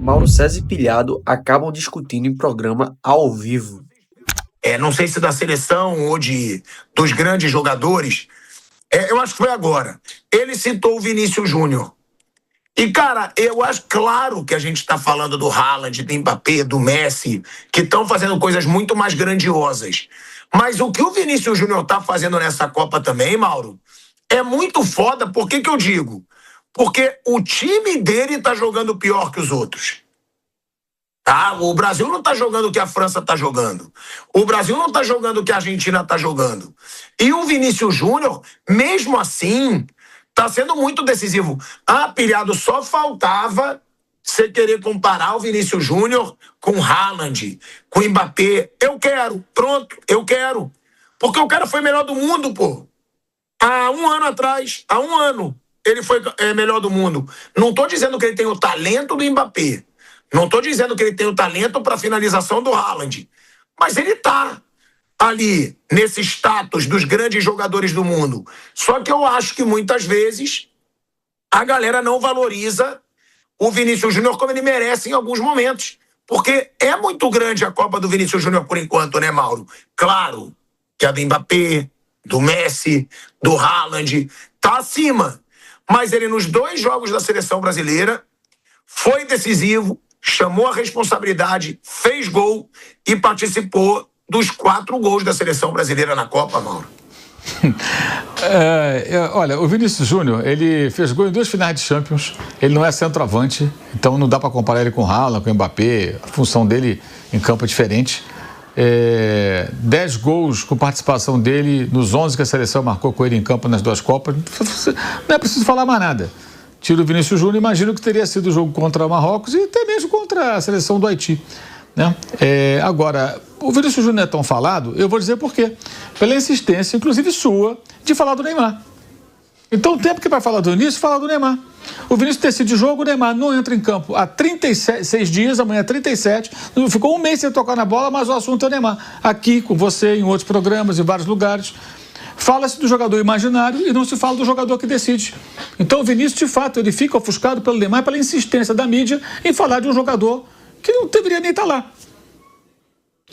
Mauro César e Pilhado acabam discutindo em programa ao vivo. Não sei se da seleção ou dos grandes jogadores, eu acho que foi agora. Ele citou o Vinícius Júnior. E, cara, eu acho claro que a gente está falando do Haaland, do Mbappé, do Messi, que estão fazendo coisas muito mais grandiosas. Mas o que o Vinícius Júnior está fazendo nessa Copa também, Mauro, é muito foda. Por que eu digo? Porque o time dele está jogando pior que os outros. Tá? O Brasil não está jogando o que a França está jogando. O Brasil não está jogando o que a Argentina está jogando. E o Vinícius Júnior, mesmo assim, está sendo muito decisivo. Pilhado, só faltava você querer comparar o Vinícius Júnior com o Haaland, com o Mbappé. Eu quero, pronto, eu quero. Porque o cara foi melhor do mundo, pô. Há um ano atrás, há um ano, ele foi melhor do mundo. Não estou dizendo que ele tem o talento do Mbappé. Não estou dizendo que ele tem o talento para a finalização do Haaland. Mas ele está ali, nesse status dos grandes jogadores do mundo. Só que eu acho que muitas vezes a galera não valoriza o Vinícius Júnior como ele merece em alguns momentos. Porque é muito grande a Copa do Vinícius Júnior por enquanto, né, Mauro? Claro que a do Mbappé, do Messi, do Haaland, tá acima. Mas ele, nos 2 jogos da seleção brasileira, foi decisivo, chamou a responsabilidade, fez gol e participou dos 4 gols da seleção brasileira na Copa, Mauro. Olha, o Vinícius Júnior, ele fez gol em 2 finais de Champions, ele não é centroavante, então não dá para comparar ele com o Haaland, com o Mbappé, a função dele em campo é diferente. 10 gols com participação dele nos 11 que a seleção marcou com ele em campo nas 2 Copas, não é preciso falar mais nada. Tira o Vinícius Júnior, imagino que teria sido o jogo contra o Marrocos e até mesmo contra a seleção do Haiti, né? Agora, o Vinícius Júnior é tão falado, eu vou dizer por quê. Pela insistência, inclusive sua, de falar do Neymar. Então, o tempo que vai falar do Vinícius, fala do Neymar. O Vinícius decide o jogo, o Neymar não entra em campo há 36 dias, amanhã é 37, ficou um mês sem tocar na bola, mas o assunto é o Neymar. Aqui, com você, em outros programas, em vários lugares, fala-se do jogador imaginário e não se fala do jogador que decide. Então o Vinícius, de fato, ele fica ofuscado pelo Neymar, pela insistência da mídia em falar de um jogador que não deveria nem estar lá.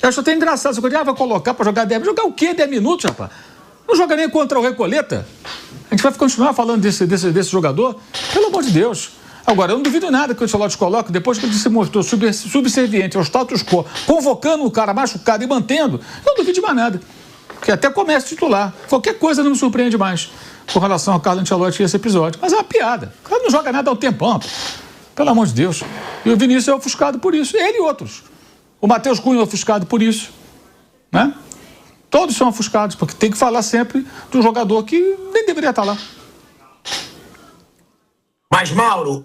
Eu acho até engraçado, você vai colocar para jogar 10 minutos. Jogar o quê? 10 minutos, rapaz? Não joga nem contra o Recoleta. A gente vai continuar falando desse jogador? Pelo amor de Deus. Agora, eu não duvido nada que o Ancelotti coloque, depois que ele se mostrou subserviente ao status quo, convocando o cara machucado e mantendo, eu não duvido de mais nada. Que até começa titular. Qualquer coisa não me surpreende mais com relação ao Carlo Ancelotti e esse episódio. Mas é uma piada. O cara não joga nada há um tempão. Pelo amor de Deus. E o Vinícius é ofuscado por isso. Ele e outros. O Matheus Cunha é ofuscado por isso. Né? Todos são ofuscados, porque tem que falar sempre do jogador que nem deveria estar lá. Mas, Mauro,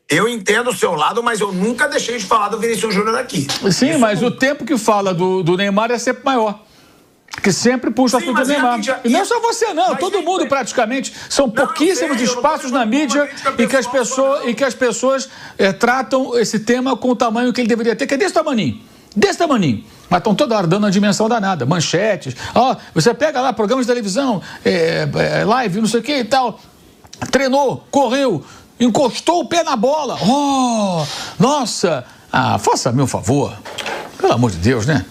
eu entendo o seu lado, mas eu nunca deixei de falar do Vinícius Júnior aqui. Sim, isso mas o tempo que fala do Neymar é sempre maior. Que sempre puxa o assunto do Neymar. E não só você, não. Todo mundo praticamente. São pouquíssimos espaços na mídia em que as pessoas tratam esse tema com o tamanho que ele deveria ter, que é desse tamaninho. Desse tamaninho. Mas estão toda hora dando uma dimensão danada. Manchetes. Você pega lá programas de televisão, live, não sei o que e tal. Treinou, correu, encostou o pé na bola. Nossa. Faça-me um favor. Pelo amor de Deus, né?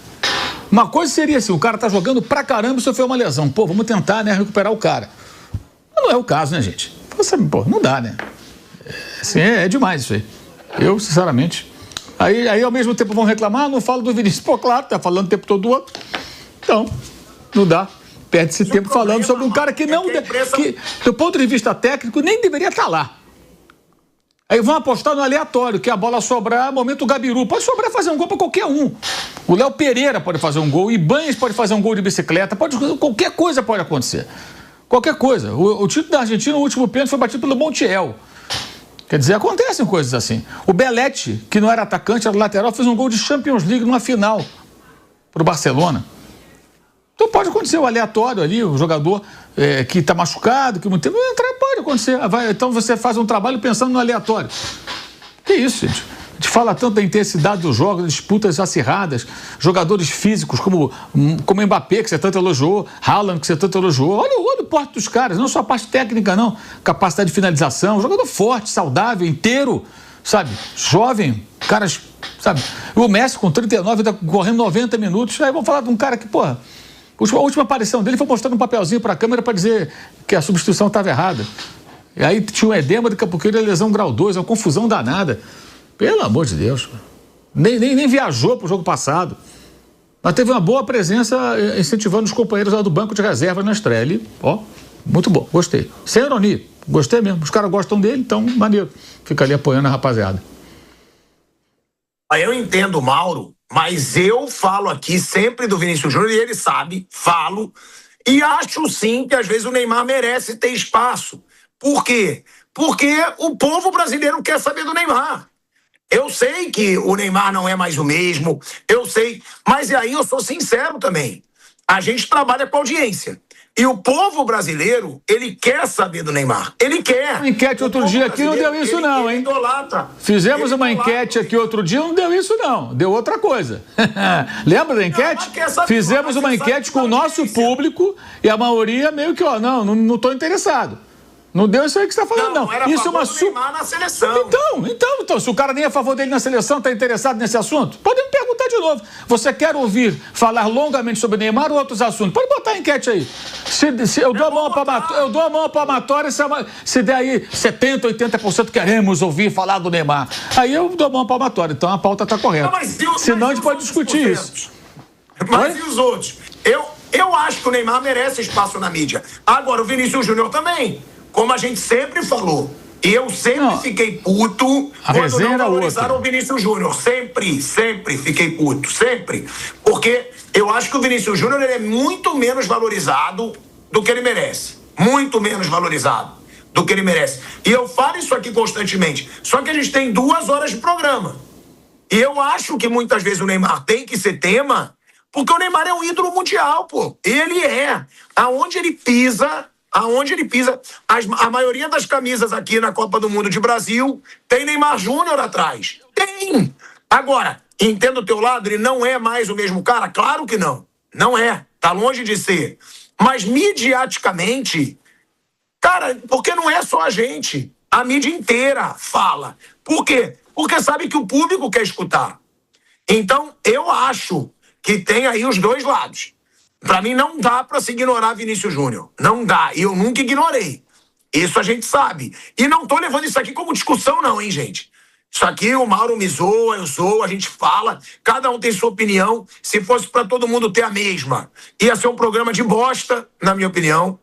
Uma coisa seria assim, o cara tá jogando pra caramba e sofreu uma lesão. Vamos tentar, né, recuperar o cara. Mas não é o caso, né, gente? Não dá, né? Assim, é demais isso aí. Eu, sinceramente... Aí, ao mesmo tempo, vão reclamar, não falo do Vinícius. Claro, tá falando o tempo todo do outro. Então, não dá. Perde-se tempo falando sobre um cara que não... que, do ponto de vista técnico, nem deveria estar lá. Aí vão apostar no aleatório, que a bola sobrar, momento Gabiru. Pode sobrar fazer um gol para qualquer um. O Léo Pereira pode fazer um gol, o Ibanez pode fazer um gol de bicicleta, qualquer coisa pode acontecer. Qualquer coisa. O título da Argentina, o último pênalti, foi batido pelo Montiel. Quer dizer, acontecem coisas assim. O Belletti, que não era atacante, era lateral, fez um gol de Champions League numa final para o Barcelona. Então pode acontecer o aleatório ali, o jogador que está machucado, que muito tempo pode acontecer. Então você faz um trabalho pensando no aleatório. Que isso, gente? A gente fala tanto da intensidade dos jogos, disputas acirradas, jogadores físicos como Mbappé, que você tanto elogiou, Haaland, que você tanto elogiou. Olha o porte dos caras, não só a parte técnica, não. Capacidade de finalização, jogador forte, saudável, inteiro, sabe? Jovem, caras, sabe? O Messi com 39 tá correndo 90 minutos. Aí vamos falar de um cara que, porra, a última aparição dele foi mostrando um papelzinho para a câmera para dizer que a substituição estava errada. E aí tinha um edema, daqui a pouco ele lesão grau 2, uma confusão danada. Pelo amor de Deus. Nem viajou pro jogo passado. Mas teve uma boa presença incentivando os companheiros lá do banco de reserva na estreia. Ali, ó, muito bom, gostei. Sem ironia, gostei mesmo. Os caras gostam dele, então maneiro. Fica ali apoiando a rapaziada. Eu entendo o Mauro, mas eu falo aqui sempre do Vinícius Júnior, e ele sabe, falo, e acho sim que às vezes o Neymar merece ter espaço. Por quê? Porque o povo brasileiro quer saber do Neymar. Eu sei que o Neymar não é mais o mesmo, eu sei, mas e aí eu sou sincero também. A gente trabalha com audiência. E o povo brasileiro, ele quer saber do Neymar. Ele quer. Uma enquete outro dia aqui não deu isso não, hein? Fizemos uma enquete aqui outro dia, não deu isso não. Deu outra coisa. Lembra da enquete? Fizemos uma enquete com o nosso público e a maioria meio que, ó, não tô interessado. Não deu isso aí que você está falando, não. Era Isso é uma Neymar na seleção. Então, se o cara nem é a favor dele na seleção, está interessado nesse assunto, pode me perguntar de novo. Você quer ouvir falar longamente sobre Neymar ou outros assuntos? Pode botar a enquete aí. Eu dou a mão para a amatória se der aí 70%, 80% queremos ouvir falar do Neymar. Aí eu dou a mão para a amatória. Então a pauta está correta. Senão a gente pode discutir isso. Mas e os outros? Eu acho que o Neymar merece espaço na mídia. Agora, o Vinícius Júnior também. Como a gente sempre falou, eu sempre fiquei puto quando não valorizaram o Vinícius Júnior. Sempre fiquei puto, sempre. Porque eu acho que o Vinícius Júnior ele é muito menos valorizado do que ele merece. Muito menos valorizado do que ele merece. E eu falo isso aqui constantemente. Só que a gente tem 2 horas de programa. E eu acho que muitas vezes o Neymar tem que ser tema, porque o Neymar é um ídolo mundial, pô. Ele é. Aonde ele pisa, a maioria das camisas aqui na Copa do Mundo de Brasil tem Neymar Júnior atrás. Tem! Agora, entendo o teu lado, ele não é mais o mesmo cara? Claro que não. Não é. Tá longe de ser. Mas midiaticamente, cara, porque não é só a gente. A mídia inteira fala. Por quê? Porque sabe que o público quer escutar. Então, eu acho que tem aí os dois lados. Pra mim não dá pra se ignorar Vinícius Júnior. Não dá. E eu nunca ignorei. Isso a gente sabe. E não tô levando isso aqui como discussão não, hein, gente? Isso aqui o Mauro me zoa, eu zoo, a gente fala. Cada um tem sua opinião. Se fosse pra todo mundo ter a mesma, ia ser um programa de bosta, na minha opinião.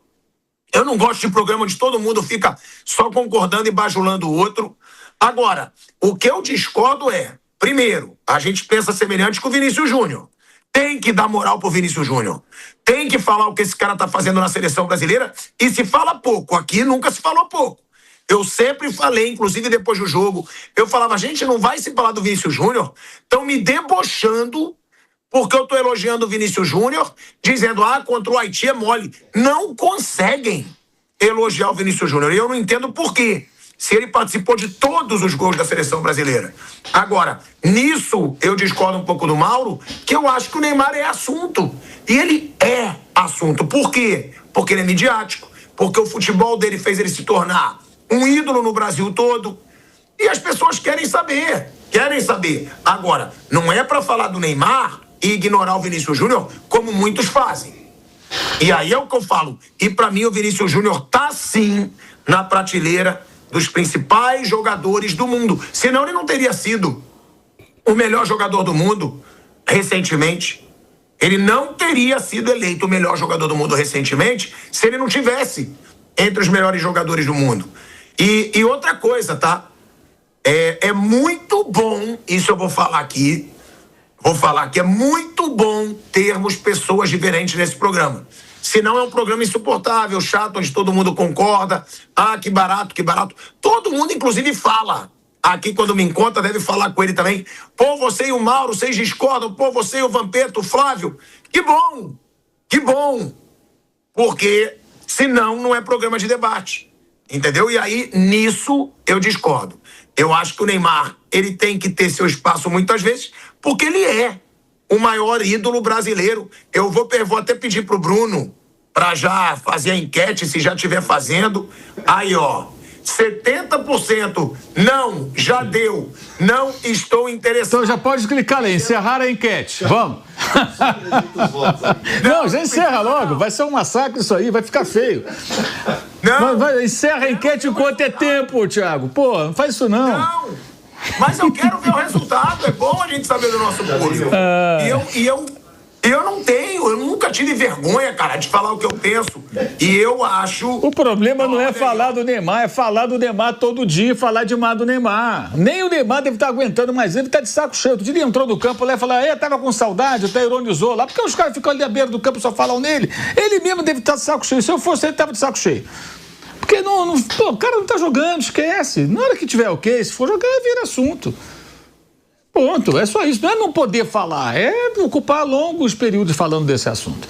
Eu não gosto de programa onde todo mundo fica só concordando e bajulando o outro. Agora, o que eu discordo é, primeiro, a gente pensa semelhante com o Vinícius Júnior. Tem que dar moral pro Vinícius Júnior. Tem que falar o que esse cara tá fazendo na seleção brasileira. E se fala pouco. Aqui nunca se falou pouco. Eu sempre falei, inclusive depois do jogo, eu falava, gente, não vai se falar do Vinícius Júnior? Estão me debochando porque eu tô elogiando o Vinícius Júnior, dizendo, contra o Haiti é mole. Não conseguem elogiar o Vinícius Júnior. E eu não entendo por quê. Se ele participou de todos os gols da seleção brasileira. Agora, nisso eu discordo um pouco do Mauro, que eu acho que o Neymar é assunto. E ele é assunto. Por quê? Porque ele é midiático. Porque o futebol dele fez ele se tornar um ídolo no Brasil todo. E as pessoas querem saber. Agora, não é pra falar do Neymar e ignorar o Vinícius Júnior, como muitos fazem. E aí é o que eu falo. E pra mim o Vinícius Júnior tá sim na prateleira dos principais jogadores do mundo. Senão ele não teria sido o melhor jogador do mundo recentemente. Ele não teria sido eleito o melhor jogador do mundo recentemente se ele não tivesse entre os melhores jogadores do mundo. E outra coisa, tá? É muito bom, isso eu vou falar aqui, é muito bom termos pessoas diferentes nesse programa. Senão é um programa insuportável, chato, onde todo mundo concorda. Que barato. Todo mundo, inclusive, fala. Aqui, quando me encontra, deve falar com ele também. Pô, você e o Mauro, vocês discordam. Pô, você e o Vampeta, o Flávio. Que bom. Porque, senão, não é programa de debate. Entendeu? E aí, nisso, eu discordo. Eu acho que o Neymar, ele tem que ter seu espaço muitas vezes, porque ele é o maior ídolo brasileiro. Eu vou até pedir pro Bruno para já fazer a enquete, se já estiver fazendo. Aí, ó, 70% não, já deu, não estou interessado. Então já pode clicar ali, encerrar a enquete. Vamos. Não, já encerra logo, vai ser um massacre isso aí, vai ficar feio. Não. Encerra a enquete enquanto é tempo, Thiago. Pô, não faz isso não. Não, mas eu quero ver o resultado, é bom a gente saber do nosso público. Eu nunca tive vergonha, cara, de falar o que eu penso. E eu acho... O problema não é falar do Neymar, é falar do Neymar todo dia, falar demais do Neymar. Nem o Neymar deve estar aguentando mais, ele tá de saco cheio. Outro dia ele entrou no campo lá e falou, tava com saudade, até ironizou lá, porque os caras ficam ali à beira do campo e só falam nele. Ele mesmo deve estar de saco cheio. Se eu fosse ele, tava de saco cheio. Porque pô, o cara não tá jogando, esquece. Na hora que tiver ok, se for jogar, vira assunto. Ponto, é só isso. Não é não poder falar, é ocupar longos períodos falando desse assunto.